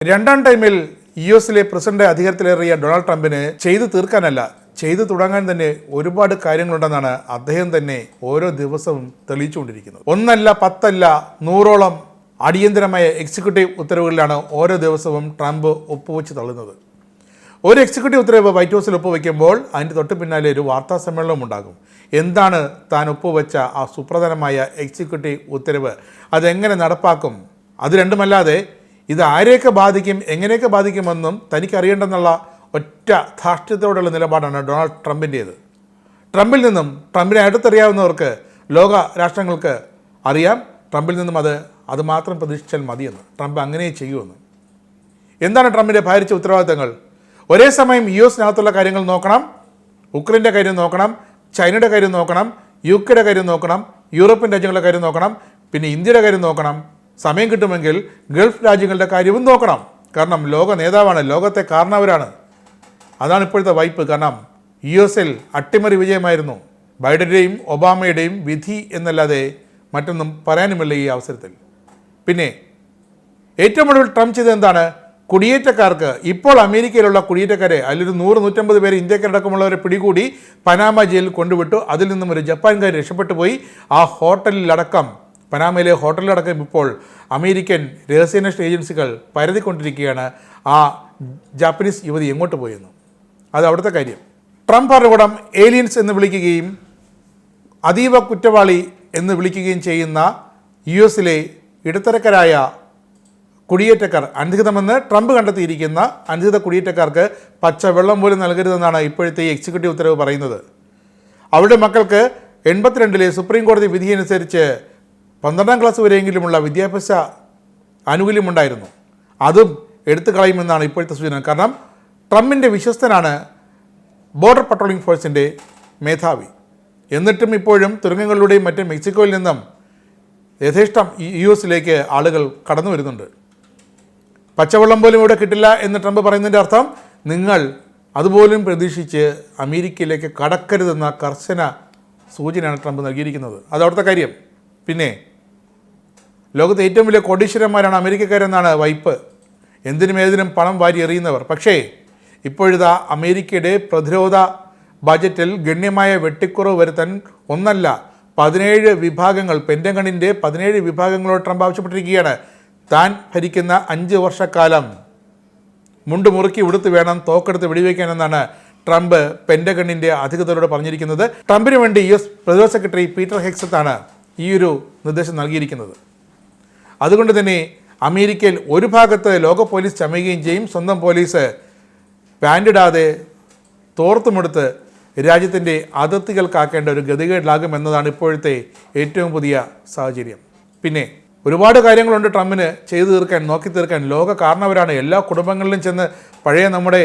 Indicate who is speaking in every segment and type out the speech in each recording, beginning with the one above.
Speaker 1: രണ്ടാം ടൈമിൽ യുഎസിലെ പ്രസിഡന്റ് അധികാരത്തിലേറിയ ഡൊണാൾഡ് ട്രംപിന് ചെയ്തു തീർക്കാനല്ല, ചെയ്തു തുടങ്ങാൻ തന്നെ ഒരുപാട് കാര്യങ്ങളുണ്ടെന്നാണ് അദ്ദേഹം തന്നെ ഓരോ ദിവസവും തെളിയിച്ചുകൊണ്ടിരിക്കുന്നത്. ഒന്നല്ല, പത്തല്ല, 100ഓളം അടിയന്തരമായ എക്സിക്യൂട്ടീവ് ഉത്തരവുകളിലാണ് ഓരോ ദിവസവും ട്രംപ് ഒപ്പുവെച്ച് തള്ളുന്നത്. ഒരു എക്സിക്യൂട്ടീവ് ഉത്തരവ് വൈറ്റ് ഹൗസിൽ ഒപ്പുവെക്കുമ്പോൾ അതിൻ്റെ തൊട്ട് പിന്നാലെ ഒരു വാർത്താ സമ്മേളനം ഉണ്ടാകും. എന്താണ് താൻ ഒപ്പുവെച്ച ആ സുപ്രധാനമായ എക്സിക്യൂട്ടീവ് ഉത്തരവ്, അതെങ്ങനെ നടപ്പാക്കും, അത് രണ്ടുമല്ലാതെ ഇത് ആരെയൊക്കെ ബാധിക്കും, എങ്ങനെയൊക്കെ ബാധിക്കുമെന്നും തനിക്കറിയേണ്ടെന്നുള്ള ഒറ്റ ധാർഷ്ട്യത്തോടുള്ള നിലപാടാണ് ഡൊണാൾഡ് ട്രംപിൻ്റേത്. ട്രംപിൽ നിന്നും, ട്രംപിനെ അടുത്തറിയാവുന്നവർക്ക്, ലോക രാഷ്ട്രങ്ങൾക്ക് അറിയാം ട്രംപിൽ നിന്നും അത് മാത്രം പ്രതീക്ഷിച്ചാൽ മതിയെന്ന്. ട്രംപ് അങ്ങനെ ചെയ്യുമെന്ന്. എന്താണ് ട്രംപിൻ്റെ ഭാരിച്ച ഉത്തരവാദിത്തങ്ങൾ? ഒരേ സമയം യുഎസിനകത്തുള്ള കാര്യങ്ങൾ നോക്കണം, ഉക്രൈൻ്റെ കാര്യം നോക്കണം, ചൈനയുടെ കാര്യം നോക്കണം, യുകെയുടെ കാര്യം നോക്കണം, യൂറോപ്യൻ രാജ്യങ്ങളുടെ കാര്യം നോക്കണം, പിന്നെ ഇന്ത്യയുടെ കാര്യം നോക്കണം, സമയം കിട്ടുമെങ്കിൽ ഗൾഫ് രാജ്യങ്ങളുടെ കാര്യവും നോക്കണം. കാരണം ലോക നേതാവാണ്, ലോകത്തെ കാരണവരാണ്. അതാണ് ഇപ്പോഴത്തെ വൈപ്പ്. കാരണം യുഎസിൽ അട്ടിമറി വിജയമായിരുന്നു. ബൈഡൻ്റെയും ഒബാമയുടെയും വിധി എന്നല്ലാതെ മറ്റൊന്നും പറയാനുമില്ല ഈ അവസരത്തിൽ. പിന്നെ ഏറ്റവും ഒടുവിൽ ട്രംപ് ചെയ്തത് എന്താണ്? കുടിയേറ്റക്കാർക്ക്, ഇപ്പോൾ അമേരിക്കയിലുള്ള കുടിയേറ്റക്കാരെ, അതിലൊരു 100-150 പേര് ഇന്ത്യക്കടക്കമുള്ളവരെ പിടികൂടി പനാമ ജയിലിൽ കൊണ്ടുവിട്ടു. അതിൽ നിന്നും ഒരു ജപ്പാൻകാർ രക്ഷപ്പെട്ടു പോയി. ആ ഹോട്ടലിലടക്കം, പനാമയിലെ ഹോട്ടലിലടക്കം ഇപ്പോൾ അമേരിക്കൻ രഹസ്യാന്വേഷണ ഏജൻസികൾ പരതിക്കൊണ്ടിരിക്കുകയാണ് ആ ജാപ്പനീസ് യുവതി എങ്ങോട്ട് പോയെന്ന്. അത് അവിടുത്തെ കാര്യം. ട്രംപ് ഭരണകൂടം ഏലിയൻസ് എന്ന് വിളിക്കുകയും അതീവ കുറ്റവാളി എന്ന് വിളിക്കുകയും ചെയ്യുന്ന യുഎസിലെ ഇടത്തരക്കാരായ കുടിയേറ്റക്കാർ, അനധികൃതമെന്ന് ട്രംപ് കണ്ടെത്തിയിരിക്കുന്ന അനധികൃത കുടിയേറ്റക്കാർക്ക് പച്ചവെള്ളം പോലും നൽകരുതെന്നാണ് ഇപ്പോഴത്തെ ഈ എക്സിക്യൂട്ടീവ് ഉത്തരവ് പറയുന്നത്. അവരുടെ മക്കൾക്ക് 82-ലെ സുപ്രീം കോടതി വിധിയനുസരിച്ച് 12ാം ക്ലാസ് വരെയെങ്കിലുമുള്ള വിദ്യാഭ്യാസ ആനുകൂല്യമുണ്ടായിരുന്നു. അതും എടുത്തു കളയുമെന്നാണ് ഇപ്പോഴത്തെ സൂചന. കാരണം ട്രംപിൻ്റെ വിശ്വസ്തനാണ് ബോർഡർ പട്രോളിംഗ് ഫോഴ്സിൻ്റെ മേധാവി. എന്നിട്ടും ഇപ്പോഴും തുരങ്കങ്ങളിലൂടെയും മറ്റും മെക്സിക്കോയിൽ നിന്നും യഥേഷ്ടം യുഎസിലേക്ക് ആളുകൾ കടന്നു വരുന്നുണ്ട്. പച്ചവെള്ളം പോലും ഇവിടെ കിട്ടില്ല എന്ന് ട്രംപ് പറയുന്നതിൻ്റെ അർത്ഥം നിങ്ങൾ അതുപോലും പ്രതീക്ഷിച്ച് അമേരിക്കയിലേക്ക് കടക്കരുതെന്ന കർശന സൂചനയാണ് ട്രംപ് നൽകിയിരിക്കുന്നത്. അത് അവിടുത്തെ കാര്യം. പിന്നെ ലോകത്തെ ഏറ്റവും വലിയ കോടീശ്വരന്മാരാണ് അമേരിക്കക്കാരെന്നാണ് വൈപ്പ്. എന്തിനും ഏതിനും പണം വാരി എറിയുന്നവർ. പക്ഷേ ഇപ്പോഴിതാ അമേരിക്കയുടെ പ്രതിരോധ ബജറ്റിൽ ഗണ്യമായ വെട്ടിക്കുറവ് വരുത്താൻ ഒന്നല്ല 17 വിഭാഗങ്ങൾ, പെൻറ്റഗണിൻ്റെ 17 വിഭാഗങ്ങളോട് ട്രംപ് ആവശ്യപ്പെട്ടിരിക്കുകയാണ്. താൻ ഭരിക്കുന്ന 5 വർഷക്കാലം മുണ്ട് മുറുക്കി ഉടുത്ത് വേണം തോക്കെടുത്ത് വെടിവെക്കാനെന്നാണ് ട്രംപ് പെൻറ്റഗണിൻ്റെ അധികൃതരോട് പറഞ്ഞിരിക്കുന്നത്. ട്രംപിന് വേണ്ടി യുഎസ് പ്രതിരോധ സെക്രട്ടറി പീറ്റർ ഹെക്സത്താണ് ഈ ഒരു നിർദ്ദേശം നൽകിയിരിക്കുന്നത്. അതുകൊണ്ട് തന്നെ അമേരിക്കയിൽ ഒരു ഭാഗത്ത് ലോക പോലീസ് ചമയുകയും ചെയ്യും, സ്വന്തം പോലീസ് പാൻഡിടാതെ തോർത്തുമെടുത്ത് രാജ്യത്തിൻ്റെ അതിർത്തികൾ കാക്കേണ്ട ഒരു ഗതികേടിലാകുമെന്നതാണ് ഇപ്പോഴത്തെ ഏറ്റവും പുതിയ സാഹചര്യം. പിന്നെ ഒരുപാട് കാര്യങ്ങളുണ്ട് ട്രംപിന് ചെയ്തു തീർക്കാൻ, നോക്കി തീർക്കാൻ. ലോക കാരണവരാണ്. എല്ലാ കുടുംബങ്ങളിലും ചെന്ന് പഴയ നമ്മുടെ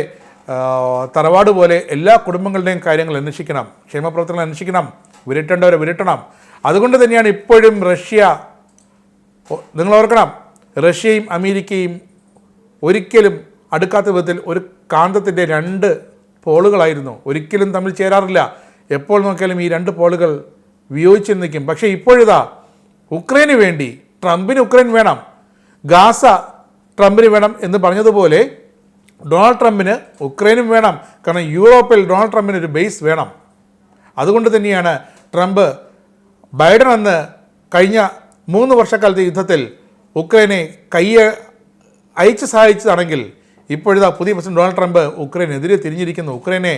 Speaker 1: തറവാട് പോലെ എല്ലാ കുടുംബങ്ങളുടെയും കാര്യങ്ങൾ അന്വേഷിക്കണം, ക്ഷേമപ്രവർത്തനങ്ങൾ അന്വേഷിക്കണം, വിരട്ടേണ്ടവരെ വിരട്ടണം. അതുകൊണ്ട് തന്നെയാണ് ഇപ്പോഴും റഷ്യ, നിങ്ങൾ ഓർക്കണം, റഷ്യയും അമേരിക്കയും ഒരിക്കലും അടുക്കാത്ത വിധത്തിൽ ഒരു കാന്തത്തിൻ്റെ 2 പോളുകളായിരുന്നു. ഒരിക്കലും തമ്മിൽ ചേരാറില്ല. എപ്പോൾ നോക്കിയാലും ഈ 2 പോളുകൾ വിയോജിച്ച് നിൽക്കും. പക്ഷേ ഇപ്പോഴിതാ ഉക്രൈന് വേണ്ടി ട്രംപിന് ഉക്രൈൻ വേണം, ഗാസ ട്രംപിന് വേണം എന്ന് പറഞ്ഞതുപോലെ ഡൊണാൾഡ് ട്രംപിന് ഉക്രൈനും വേണം. കാരണം യൂറോപ്പിൽ ഡൊണാൾഡ് ട്രംപിന് ഒരു ബേസ് വേണം. അതുകൊണ്ട് തന്നെയാണ് ട്രംപ് ബൈഡൻ അന്ന് കഴിഞ്ഞ 3 വർഷക്കാലത്തെ യുദ്ധത്തിൽ ഉക്രൈനെ അയച്ച് സഹായിച്ചതാണെങ്കിൽ ഇപ്പോഴിതാ പുതിയ പ്രസിഡന്റ് ഡൊണാൾഡ് ട്രംപ് ഉക്രൈനെതിരെ തിരിഞ്ഞിരിക്കുന്നു. ഉക്രൈനെ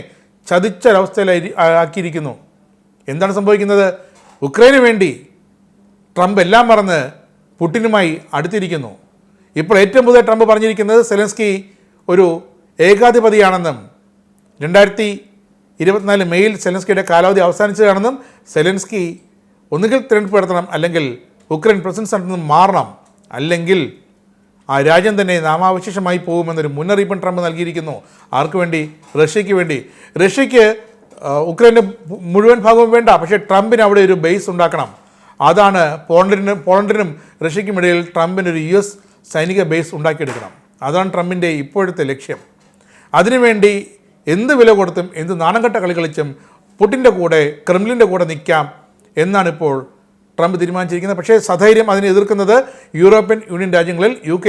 Speaker 1: ചതിച്ചൊരവസ്ഥയിൽ ആക്കിയിരിക്കുന്നു. എന്താണ് സംഭവിക്കുന്നത്? ഉക്രൈന് വേണ്ടി ട്രംപ് എല്ലാം മറന്ന് പുടിനുമായി അടുത്തിരിക്കുന്നു. ഇപ്പോൾ ഏറ്റവും പുതിയ ട്രംപ് പറഞ്ഞിരിക്കുന്നത് സെലൻസ്കി ഒരു ഏകാധിപതിയാണെന്നും 2024 മെയ്യിൽ സെലൻസ്കിയുടെ കാലാവധി അവസാനിച്ചതാണെന്നും സെലൻസ്കി ഒന്നുകിൽ തിരഞ്ഞെടുപ്പ് നടത്തണം, അല്ലെങ്കിൽ ഉക്രൈൻ പ്രസിഡന്റ് സ്ഥാനത്ത് നിന്ന് മാറണം, അല്ലെങ്കിൽ ആ രാജ്യം തന്നെ നാമാവശേഷമായി പോകുമെന്നൊരു മുന്നറിയിപ്പും ട്രംപ് നൽകിയിരിക്കുന്നു. ആർക്ക് വേണ്ടി? റഷ്യയ്ക്ക് വേണ്ടി. റഷ്യയ്ക്ക് ഉക്രൈൻ്റെ മുഴുവൻ ഭാഗവും വേണ്ട, പക്ഷേ ട്രംപിന് അവിടെ ഒരു ബേസ് ഉണ്ടാക്കണം. അതാണ് പോളണ്ടിനും റഷ്യയ്ക്കും ഇടയിൽ ട്രംപിനൊരു യുഎസ് സൈനിക ബേസ് ഉണ്ടാക്കിയെടുക്കണം. അതാണ് ട്രംപിൻ്റെ ഇപ്പോഴത്തെ ലക്ഷ്യം. അതിനുവേണ്ടി എന്ത് വില കൊടുത്തും എന്ത് നാണംകെട്ട കളി കളിച്ചും പുടിൻ്റെ കൂടെ, ക്രെംലിൻ്റെ കൂടെ നിൽക്കാം എന്നാണിപ്പോൾ ട്രംപ് തീരുമാനിച്ചിരിക്കുന്നത്. പക്ഷേ സധൈര്യം അതിനെ എതിർക്കുന്നത് യൂറോപ്യൻ യൂണിയൻ രാജ്യങ്ങളിൽ UK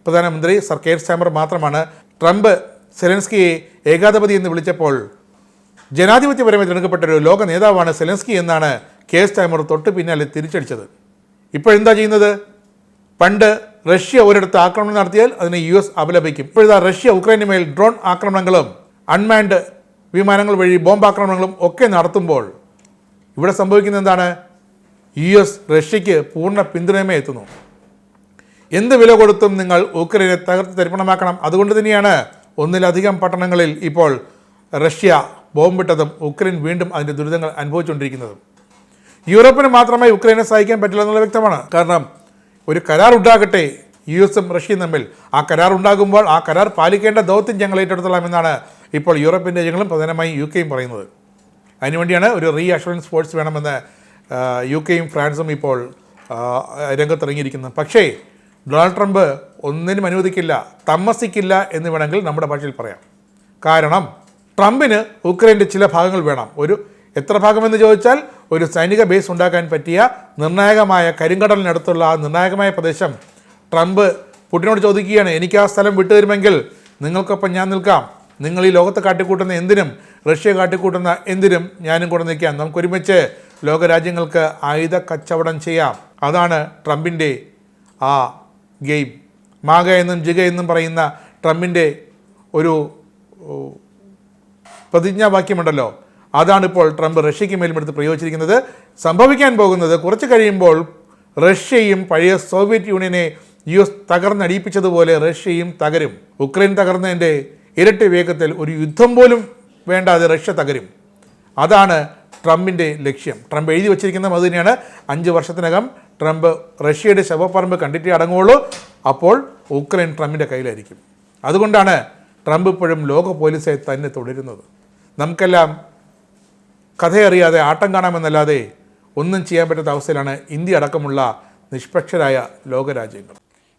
Speaker 1: പ്രധാനമന്ത്രി സർ കെയർ സ്റ്റാമർ മാത്രമാണ് ട്രംപ് സെലൻസ്കിയെ ഏകാധിപതി എന്ന് വിളിച്ചപ്പോൾ ജനാധിപത്യപരമായി തിരഞ്ഞെടുക്കപ്പെട്ടൊരു ലോക നേതാവാണ് സെലൻസ്കി എന്നാണ് കെയർ സ്റ്റാമർ തൊട്ട് പിന്നാലെ തിരിച്ചടിച്ചത്. ഇപ്പോഴെന്താ ചെയ്യുന്നത്? പണ്ട് റഷ്യ ഒരിടത്ത് ആക്രമണം നടത്തിയാൽ അതിനെ US അപലപിക്കും. ഇപ്പോഴത്തെ റഷ്യ ഉക്രൈന് മേൽ ഡ്രോൺ ആക്രമണങ്ങളും അൺമാൻഡ് വിമാനങ്ങൾ വഴി ബോംബ് ആക്രമണങ്ങളും ഒക്കെ നടത്തുമ്പോൾ ഇവിടെ സംഭവിക്കുന്നത് എന്താണ്? US റഷ്യയ്ക്ക് പൂർണ്ണ പിന്തുണയുമായി എത്തുന്നു. എന്ത് വില കൊടുത്തും നിങ്ങൾ ഉക്രൈനെ തകർത്ത് തരിപ്പണമാക്കണം. അതുകൊണ്ട് തന്നെയാണ് ഒന്നിലധികം പട്ടണങ്ങളിൽ ഇപ്പോൾ റഷ്യ ബോംബിട്ടതും ഉക്രൈൻ വീണ്ടും അതിൻ്റെ ദുരിതങ്ങൾ അനുഭവിച്ചുകൊണ്ടിരിക്കുന്നതും. യൂറോപ്പിന് മാത്രമായി ഉക്രൈനെ സഹായിക്കാൻ പറ്റില്ല എന്നുള്ള വ്യക്തമാണ്. കാരണം ഒരു കരാർ ഉണ്ടാകട്ടെ US-ഉം റഷ്യയും തമ്മിൽ. ആ കരാർ ഉണ്ടാകുമ്പോൾ ആ കരാർ പാലിക്കേണ്ട ദൗത്യം ഞങ്ങൾ ഏറ്റെടുത്തോളാമെന്നാണ് ഇപ്പോൾ യൂറോപ്യൻ രാജ്യങ്ങളും പ്രധാനമായും UK-യും പറയുന്നത്. അതിനുവേണ്ടിയാണ് ഒരു റീ അഷുറൻസ് ഫോഴ്സ് വേണമെന്ന് UK-യും ഫ്രാൻസും ഇപ്പോൾ രംഗത്തിറങ്ങിയിരിക്കുന്നത്. പക്ഷേ ഡൊണാൾഡ് ട്രംപ് ഒന്നിനും അനുവദിക്കില്ല, താമസിക്കില്ല എന്ന് വേണമെങ്കിൽ നമ്മുടെ ഭാഷയിൽ പറയാം. കാരണം ട്രംപിന് ഉക്രൈൻ്റെ ചില ഭാഗങ്ങൾ വേണം. എത്ര ഭാഗമെന്ന് ചോദിച്ചാൽ ഒരു സൈനിക ബേസ് ഉണ്ടാക്കാൻ പറ്റിയ നിർണായകമായ കരിങ്കടലിനടുത്തുള്ള ആ നിർണായകമായ പ്രദേശം ട്രംപ് പുടിനോട് ചോദിക്കുകയാണ്, എനിക്ക് ആ സ്ഥലം വിട്ടുതരുമെങ്കിൽ നിങ്ങൾക്കൊപ്പം ഞാൻ നിൽക്കാം. നിങ്ങൾ ഈ ലോകത്ത് കാട്ടിക്കൂട്ടുന്ന എന്തിനും, റഷ്യ കാട്ടിക്കൂട്ടുന്ന എന്തിനും ഞാനും കൂടെ നിൽക്കാം. നമുക്കൊരുമിച്ച് ലോകരാജ്യങ്ങൾക്ക് ആയുധ കച്ചവടം ചെയ്യാം. അതാണ് ട്രംപിൻ്റെ ആ ഗെയിം. മാഗ എന്നും ജിഗ എന്നും പറയുന്ന ട്രംപിൻ്റെ ഒരു പ്രതിജ്ഞാവാക്യമുണ്ടല്ലോ, അതാണിപ്പോൾ ട്രംപ് റഷ്യയ്ക്ക് മേലുമെടുത്ത് പ്രയോഗിച്ചിരിക്കുന്നത്. സംഭവിക്കാൻ പോകുന്നത് കുറച്ച് കഴിയുമ്പോൾ റഷ്യയും പഴയ സോവിയറ്റ് യൂണിയനെ US തകർന്നടിയിപ്പിച്ചതുപോലെ റഷ്യയും തകരും. ഉക്രൈൻ തകർന്നതിൻ്റെ ഇരട്ടി വേഗത്തിൽ ഒരു യുദ്ധം പോലും വേണ്ടാതെ റഷ്യ തകരും. അതാണ് ട്രംപിൻ്റെ ലക്ഷ്യം. ട്രംപ് എഴുതി വച്ചിരിക്കുന്നത് അത് തന്നെയാണ്. 5 വർഷത്തിനകം ട്രംപ് റഷ്യയുടെ ശവപ്പറമ്പ് കണ്ടിട്ടേ അടങ്ങുള്ളൂ. അപ്പോൾ ഉക്രൈൻ ട്രംപിൻ്റെ കയ്യിലായിരിക്കും. അതുകൊണ്ടാണ് ട്രംപ് ഇപ്പോഴും ലോക പോലീസായി തന്നെ തുടരുന്നത്. നമുക്കെല്ലാം കഥയറിയാതെ ആട്ടം കാണാമെന്നല്ലാതെ ഒന്നും ചെയ്യാൻ പറ്റാത്ത അവസ്ഥയിലാണ് ഇന്ത്യ അടക്കമുള്ള നിഷ്പക്ഷരായ ലോകരാജ്യങ്ങൾ.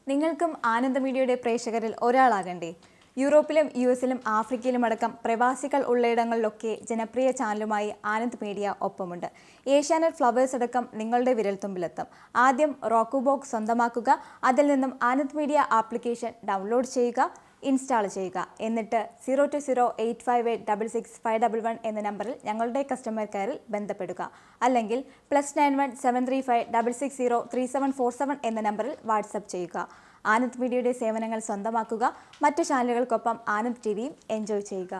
Speaker 2: നിങ്ങൾക്കും ആനന്ദ മീഡിയയുടെ പ്രേക്ഷകരിൽ ഒരാളാകണ്ടേ? യൂറോപ്പിലും US-ലും ആഫ്രിക്കയിലും അടക്കം പ്രവാസികൾ ഉള്ളയിടങ്ങളിലൊക്കെ ജനപ്രിയ ചാനലുമായി ആനന്ദ് മീഡിയ ഒപ്പമുണ്ട്. ഏഷ്യാനെറ്റ് ഫ്ലവേഴ്സ് അടക്കം നിങ്ങളുടെ വിരൽത്തുമ്പിലെത്തും. ആദ്യം റോക്കു ബോക്സ് സ്വന്തമാക്കുക. അതിൽ നിന്നും ആനന്ദ് മീഡിയ ആപ്ലിക്കേഷൻ ഡൗൺലോഡ് ചെയ്യുക, ഇൻസ്റ്റാൾ ചെയ്യുക. എന്നിട്ട് 02085866511 എന്ന നമ്പറിൽ ഞങ്ങളുടെ കസ്റ്റമർ കെയറിൽ ബന്ധപ്പെടുക. അല്ലെങ്കിൽ +91 735 660 3747 എന്ന നമ്പറിൽ വാട്സപ്പ് ചെയ്യുക. ആനന്ദ് മീഡിയയുടെ സേവനങ്ങൾ സ്വന്തമാക്കുക. മറ്റു ചാനലുകൾക്കൊപ്പം ആനന്ദ് TVയും എൻജോയ് ചെയ്യുക.